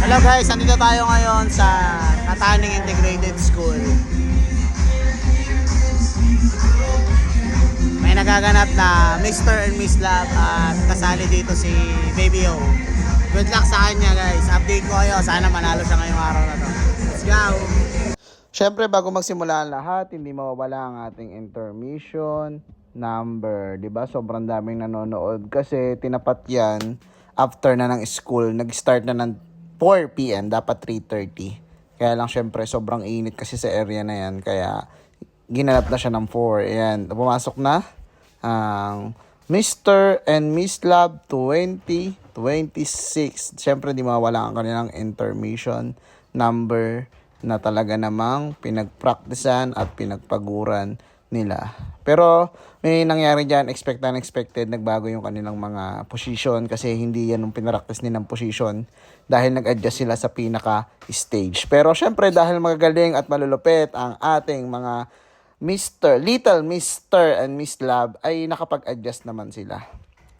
Hello guys, nandito tayo ngayon sa Kataning Integrated School. May nagaganap na Mr. and Miss Love at kasali dito si Baby O. Good luck sa kanya guys. Update ko kayo. Sana manalo siya ngayong araw na to. Let's go! Siyempre bago magsimula ang lahat, hindi mawawala ang ating intermission number. Diba? Sobrang daming nanonood kasi tinapat yan after na ng school. Nag-start na ng 4 p.m. Dapat 3:30. Kaya lang syempre sobrang init kasi sa area na yan. Kaya ginanap na siya ng 4. Ayan, pumasok na ang Mr. and Miss Love 2026. Syempre di mawala ang kanilang intermission number na talaga namang pinagpraktisan at pinagpaguran nila. Pero may nangyari dyan, unexpected, nagbago yung kanilang mga position kasi hindi yan yung pinaraktis nilang position dahil nag-adjust sila sa pinaka-stage. Pero syempre dahil magagaling at malulupit ang ating mga Little Mr. and Miss Love ay nakapag-adjust naman sila.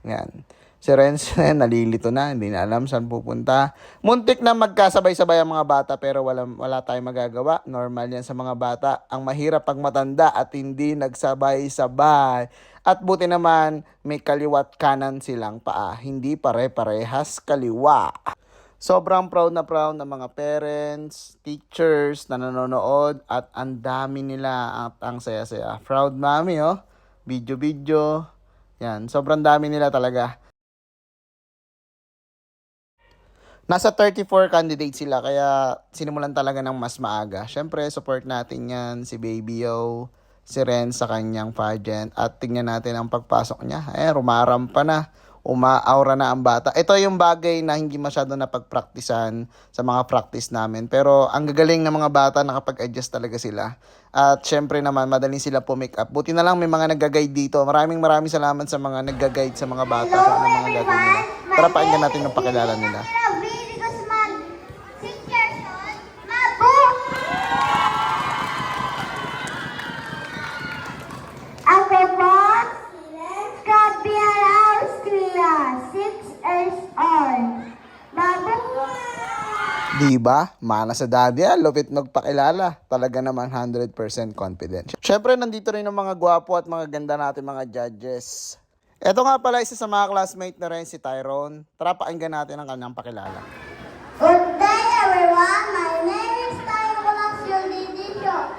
Yan. Si Renz nalilito na, hindi na alam saan pupunta. Muntik na magkasabay-sabay ang mga bata pero wala tayong magagawa. Normal yan sa mga bata. Ang mahirap pag matanda at hindi nagsabay-sabay. At buti naman may kaliwat kanan silang paa. Hindi pare-parehas kaliwa. Sobrang proud na mga parents, teachers na nanonood at ang dami nila at ang saya-saya. Proud mami oh. Video. Yan, sobrang dami nila talaga. Nasa 34 candidates sila kaya sinimulan talaga ng mas maaga. Syempre, support natin yan, si Baby O, si Ren sa kanyang pageant. At tingnan natin ang pagpasok niya. Rumarampa na. Umaaura na ang bata. Ito yung bagay na hindi masyado napagpraktisan sa mga practice namin. Pero ang gagaling ng mga bata, nakapag-adjust talaga sila. At syempre naman, madaling sila po-make up. Buti na lang may mga nag-guide dito. Maraming salamat sa mga nag-guide sa mga bata. Sa anong mga gagawin nila. Tara, pakinggan natin yung pakilala nila. Diba? Mana sa daddy, lupit magpakilala. Talaga naman 100% confident. Syempre, nandito rin ang mga gwapo at mga ganda natin mga judges. Ito nga pala isa sa mga classmate na rin si Tyrone. Tara, pakinggan natin ang kanyang pakilala. Good day everyone, my name is Tyrone Didicio.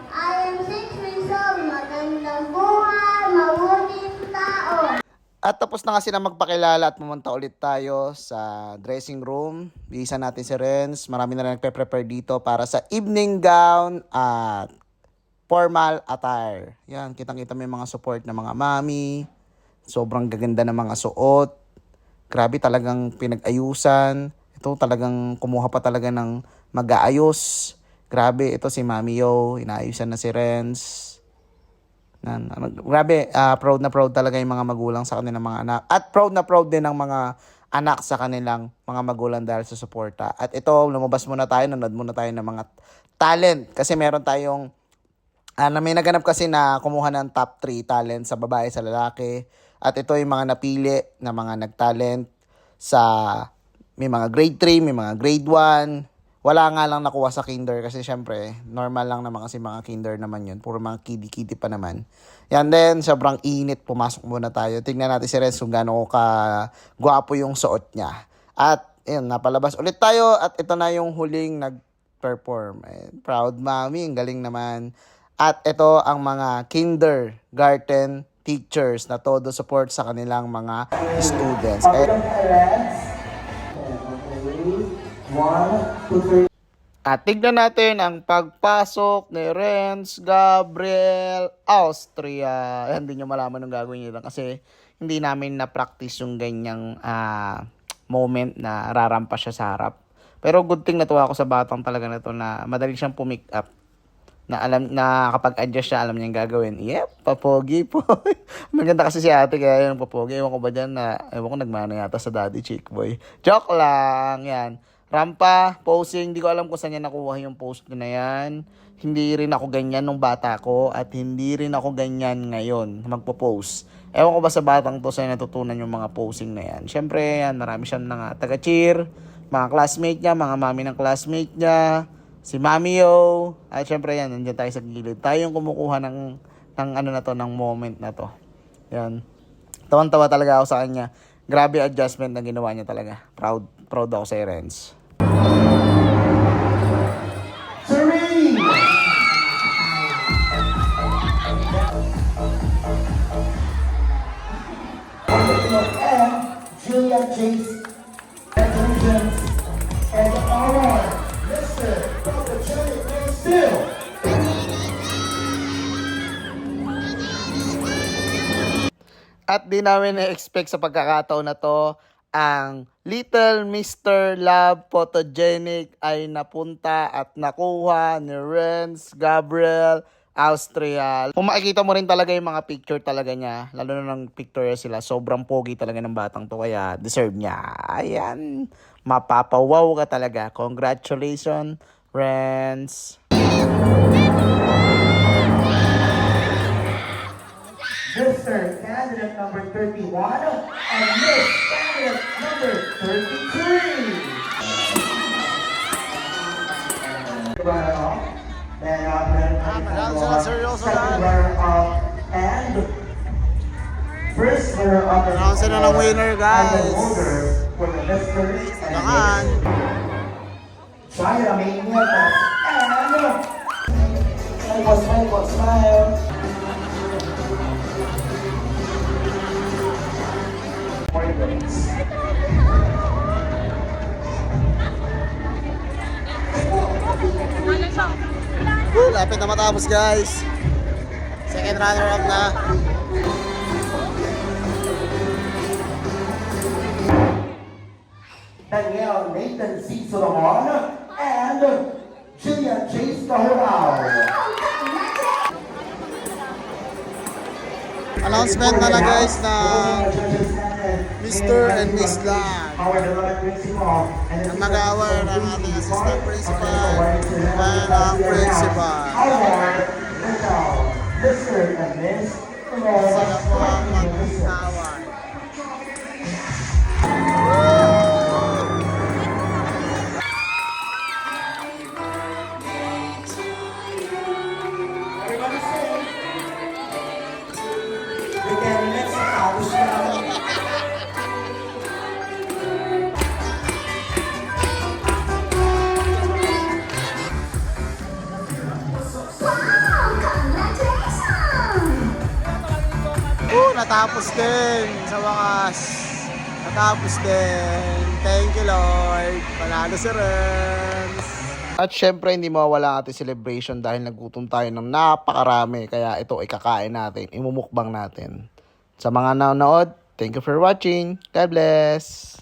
I am 6 years old, magandang buhay, mabuting tao. At tapos na nga sila magpakilala at pumunta ulit tayo sa dressing room. Bisa natin si Renz. Marami na rin nagpe-prepare dito para sa evening gown at formal attire. Yan, kitang-kita may mga support ng mga mami. Sobrang gaganda ng mga suot. Grabe talagang pinag-ayusan. Ito talagang kumuha pa talaga ng mag-aayos. Grabe, ito si Mami Yo. Inaayusan na si Renz. Grabe, proud na proud talaga yung mga magulang sa kanilang mga anak. At proud na proud din ang mga anak sa kanilang mga magulang dahil sa suporta. At ito, lumabas muna tayo, nanood muna tayo ng mga talent. Kasi meron tayong, may naganap kasi na kumuha ng top 3 talent sa babae, sa lalaki. At ito yung mga napili na mga nagtalent sa, may mga grade 3, may mga grade 1. Wala nga lang nakuha sa kinder kasi syempre, normal lang naman kasi mga kinder naman yun. Puro mga kitty pa naman. Yan din, sobrang init. Pumasok muna tayo. Tingnan natin si Renz kung gaano ka gwapo yung suot niya. At yun, napalabas ulit tayo at ito na yung huling nag-perform. Proud mommy, ang galing naman. At ito ang mga kindergarten teachers na todo support sa kanilang mga students. At tignan natin ang pagpasok ni Renz Gabriel Austria. Hindi nyo malaman ng gagawin nyo lang kasi hindi namin na-practice yung ganyang moment na rarampa siya sa harap. Pero good thing natuwa ako sa batang talaga na to na madali siyang pumick up. Na alam na kapag adjust siya, alam niya yung gagawin. Yep, papogi po. Maganda kasi si ate kaya yung papogi. Ewan ko ba dyan na, ewan ko nagmana yata sa daddy chick boy. Joke lang, yan. Rampa, posing, hindi ko alam kung saan niya nakuha yung post na yan. Hindi rin ako ganyan nung bata ko at hindi rin ako ganyan ngayon magpo-post. Ewan ko ba sa batang to sa'yo natutunan yung mga posing na yan. Siyempre, yan, marami siyang taga-cheer. mga classmate niya, mga mami ng classmate niya, si Mami Yo, at syempre yan, nandiyan tayo sa gilid. Tayo yung kumukuha ng ano na to, ng moment na to. Yan. Tawan-tawa talaga ako sa kanya. Grabe adjustment na ginawa niya talaga. Proud ako sa Renz. Serene! And Julia Chase, congratulations, and honor, Mr. Photogenic Still. At di namin na-expect sa pagkakataon na to, ang Little Mr. Love Photogenic ay napunta at nakuha ni Renz Gabriel Austria. Kung makikita mo rin talaga yung mga picture talaga niya, lalo na ng picture sila, sobrang pogi talaga ng batang to, kaya deserve niya. Ayan, mapapawaw ka talaga. Congratulations, Renz. Mr. Candidate number 31 and Miss Candidate number 33. Runner-up. Second runner-up and first runner-up. Announce na ng winner, guys. For the Mr. and Miss China Maniacs and smile. Lapit na matapos, guys. Second runner-up na. Danielle Nathan C. Solomon and Julia Chase Kahurao. Announcement na lang, guys, na Mr. and Miss Lang. Ang mag-award ang ating assistant principal and ang principal. Mr. and Miss Sila po ang mag-award. Natapos din sa wakas. Natapos din. Thank you, Lord. Panalo si Renz. At syempre, hindi mawawala ang ating celebration dahil nagutom tayo ng napakarami. Kaya ito ikakain natin, imumukbang natin. Sa mga nanonood, thank you for watching. God bless.